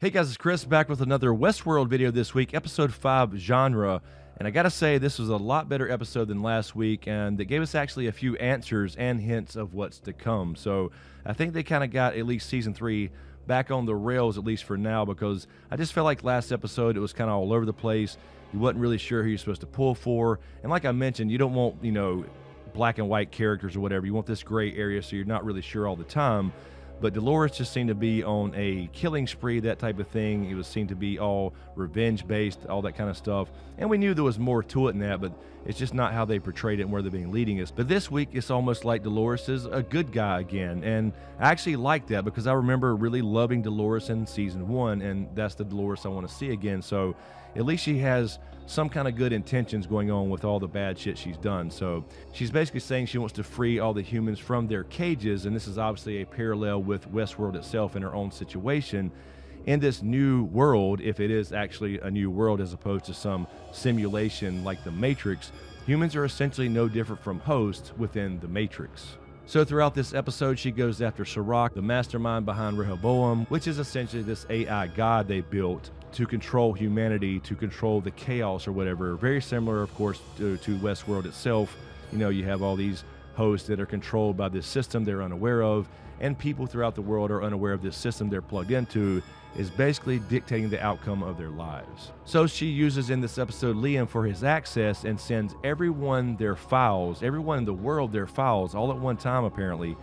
Hey guys, it's Chris back with another Westworld video this week, episode 5, genre. And I gotta say, this was a lot better episode than last week, and it gave us actually a few answers and hints of what's to come. So I think they kind of got at least season 3 back on the rails, at least for now, because I just felt like last episode it was kind of all over the place. You wasn't really sure who you're supposed to pull for. And like I mentioned, you don't want, black and white characters or whatever. You want this gray area so you're not really sure all the time. But Dolores just seemed to be on a killing spree, that type of thing. It was seemed to be all revenge-based, all that kind of stuff. And we knew there was more to it than that, but it's just not how they portrayed it and where they're being leading us. But this week, it's almost like Dolores is a good guy again. And I actually like that because I remember really loving Dolores in season 1, and that's the Dolores I want to see again. So at least she has some kind of good intentions going on with all the bad shit she's done. So she's basically saying she wants to free all the humans from their cages, and this is obviously a parallel with Westworld itself in her own situation. In this new world, if it is actually a new world as opposed to some simulation like the Matrix, humans are essentially no different from hosts within the Matrix. So throughout this episode, she goes after Sirach, the mastermind behind Rehoboam, which is essentially this AI god they built to control humanity, to control the chaos or whatever. Very similar, of course, to Westworld itself. You have all these hosts that are controlled by this system they're unaware of, and people throughout the world are unaware of this system they're plugged into, is basically dictating the outcome of their lives. So she uses in this episode Liam for his access and sends everyone their files, everyone in the world their files, all at one time apparently,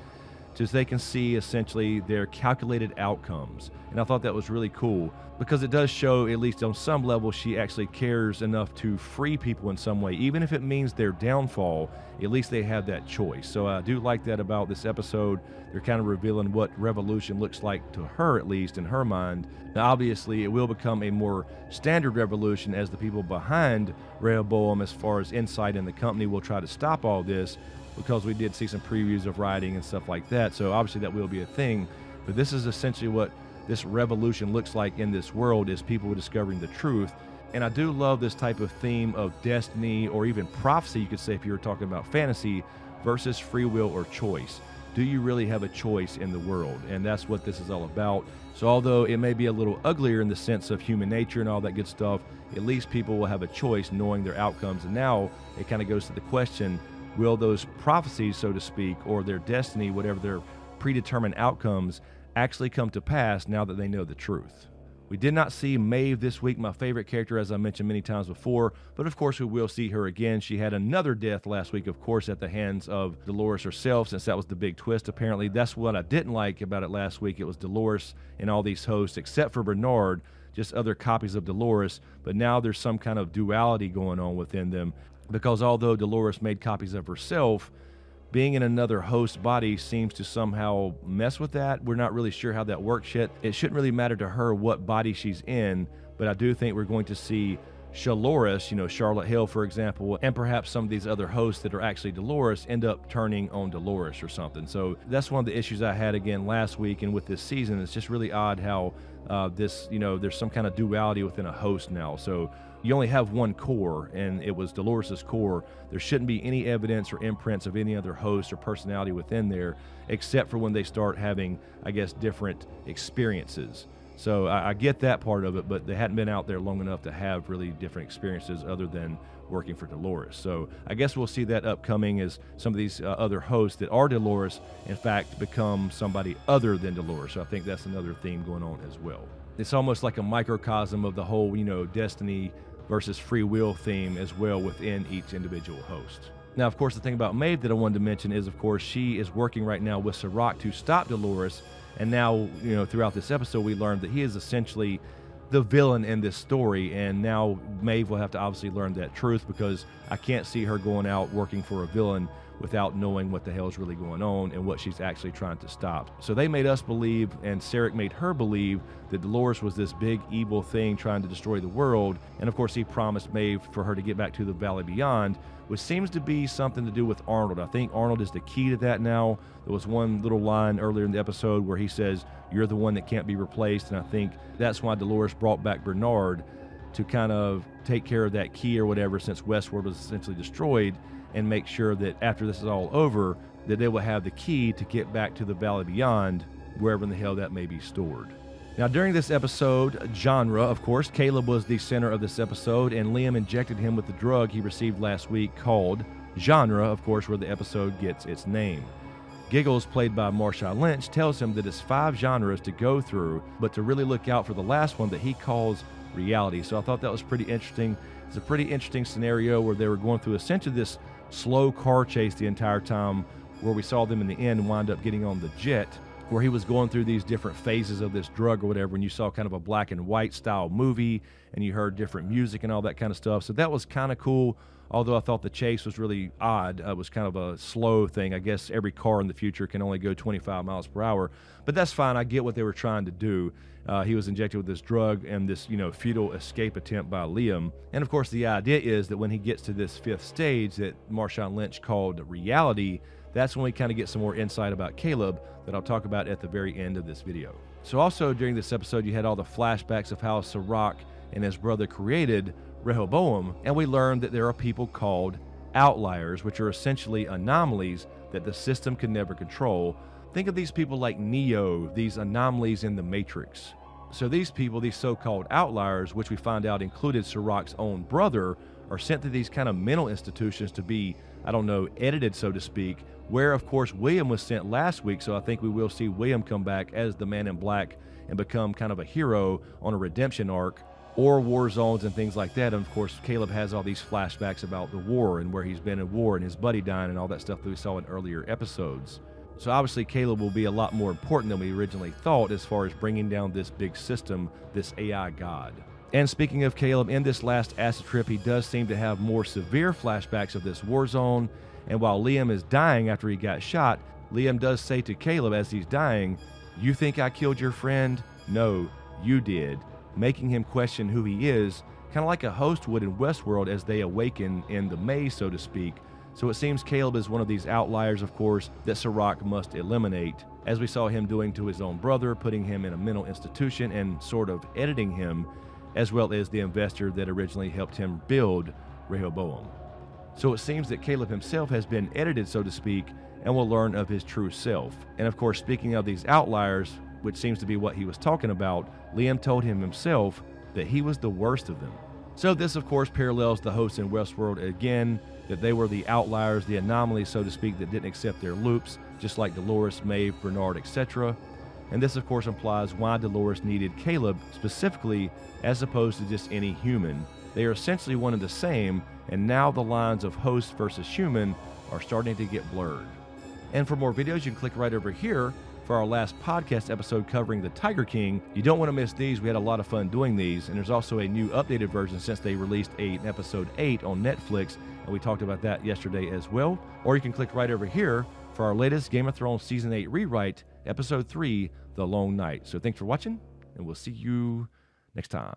so they can see essentially their calculated outcomes. And I thought that was really cool because it does show, at least on some level, she actually cares enough to free people in some way. Even if it means their downfall, at least they have that choice. So I do like that about this episode. They're kind of revealing what revolution looks like to her, at least in her mind. Now obviously it will become a more standard revolution as the people behind Rehoboam, as far as insight in the company, will try to stop all this, because we did see some previews of rioting and stuff like that. So obviously that will be a thing. But this is essentially what this revolution looks like in this world, is people discovering the truth. And I do love this type of theme of destiny, or even prophecy, you could say, if you were talking about fantasy, versus free will or choice. Do you really have a choice in the world? And that's what this is all about. So although it may be a little uglier in the sense of human nature and all that good stuff, at least people will have a choice knowing their outcomes. And now it kind of goes to the question, will those prophecies, so to speak, or their destiny, whatever their predetermined outcomes, actually come to pass now that they know the truth? We did not see Maeve this week, my favorite character, as I mentioned many times before, but of course we will see her again. She had another death last week, of course, at the hands of Dolores herself, since that was the big twist, apparently. That's what I didn't like about it last week. It was Dolores and all these hosts, except for Bernard, just other copies of Dolores, but now there's some kind of duality going on within them, because although Dolores made copies of herself, being in another host body seems to somehow mess with that. We're not really sure how that works yet. It shouldn't really matter to her what body she's in, but I do think we're going to see Shalores, Charlotte Hill, for example, and perhaps some of these other hosts that are actually Dolores end up turning on Dolores or something. So that's one of the issues I had again last week and with this season. It's just really odd how there's some kind of duality within a host now. So you only have one core, and it was Dolores's core. There shouldn't be any evidence or imprints of any other host or personality within there, except for when they start having, I guess, different experiences. So I get that part of it, but they hadn't been out there long enough to have really different experiences other than working for Dolores. So I guess we'll see that upcoming, as some of these other hosts that are Dolores, in fact, become somebody other than Dolores. So I think that's another theme going on as well. It's almost like a microcosm of the whole, destiny versus free will theme as well within each individual host. Now, of course, the thing about Maeve that I wanted to mention is, of course, she is working right now with Sirach to stop Dolores. And now, throughout this episode, we learned that he is essentially the villain in this story. And now Maeve will have to obviously learn that truth, because I can't see her going out working for a villain without knowing what the hell is really going on and what she's actually trying to stop. So they made us believe, and Sarek made her believe, that Dolores was this big evil thing trying to destroy the world. And of course he promised Maeve for her to get back to the Valley Beyond, which seems to be something to do with Arnold. I think Arnold is the key to that now. There was one little line earlier in the episode where he says, "You're the one that can't be replaced." And I think that's why Dolores brought back Bernard, to kind of take care of that key or whatever, since Westworld was essentially destroyed, and make sure that after this is all over, that they will have the key to get back to the Valley Beyond, wherever in the hell that may be stored. Now, during this episode, genre, of course, Caleb was the center of this episode, and Liam injected him with the drug he received last week called genre, of course, where the episode gets its name. Giggles, played by Marshawn Lynch, tells him that it's 5 genres to go through, but to really look out for the last one that he calls reality. So I thought that was pretty interesting. It's a pretty interesting scenario where they were going through essentially this slow car chase the entire time, where we saw them in the end wind up getting on the jet, where he was going through these different phases of this drug or whatever, and you saw kind of a black and white style movie, and you heard different music and all that kind of stuff. So that was kind of cool, although I thought the chase was really odd. It was kind of a slow thing. I guess every car in the future can only go 25 miles per hour, but that's fine. I get what they were trying to do. He was injected with this drug and this, futile escape attempt by Liam. And of course, the idea is that when he gets to this 5th stage that Marshawn Lynch called reality, that's when we kind of get some more insight about Caleb that I'll talk about at the very end of this video. So also during this episode, you had all the flashbacks of how Sirach and his brother created Rehoboam, and we learned that there are people called outliers, which are essentially anomalies that the system can never control. Think of these people like Neo, these anomalies in the Matrix. So these people, these so-called outliers, which we find out included Sirach's own brother, are sent to these kind of mental institutions to be, edited, so to speak, where, of course, William was sent last week, so I think we will see William come back as the Man in Black and become kind of a hero on a redemption arc, or war zones and things like that. And, of course, Caleb has all these flashbacks about the war and where he's been in war and his buddy dying and all that stuff that we saw in earlier episodes. So obviously Caleb will be a lot more important than we originally thought as far as bringing down this big system, this AI god. And speaking of Caleb, in this last acid trip, he does seem to have more severe flashbacks of this war zone. And while Liam is dying after he got shot, Liam does say to Caleb as he's dying, "You think I killed your friend? No, you did," making him question who he is, kind of like a host would in Westworld as they awaken in the maze, so to speak. So it seems Caleb is one of these outliers, of course, that Sirach must eliminate, as we saw him doing to his own brother, putting him in a mental institution and sort of editing him, as well as the investor that originally helped him build Rehoboam. So it seems that Caleb himself has been edited, so to speak, and will learn of his true self. And of course, speaking of these outliers, which seems to be what he was talking about, Liam told him himself that he was the worst of them. So this, of course, parallels the hosts in Westworld again, that they were the outliers, the anomalies, so to speak, that didn't accept their loops, just like Dolores, Maeve, Bernard, etc. And this, of course, implies why Dolores needed Caleb specifically, as opposed to just any human. They are essentially one and the same, and now the lines of host versus human are starting to get blurred. And for more videos, you can click right over here for our last podcast episode covering the Tiger King. You don't want to miss these. We had a lot of fun doing these, and there's also a new updated version since they released an episode 8 on Netflix, and we talked about that yesterday as well. Or you can click right over here for our latest Game of Thrones Season 8 rewrite, Episode 3, The Long Night. So thanks for watching, and we'll see you next time.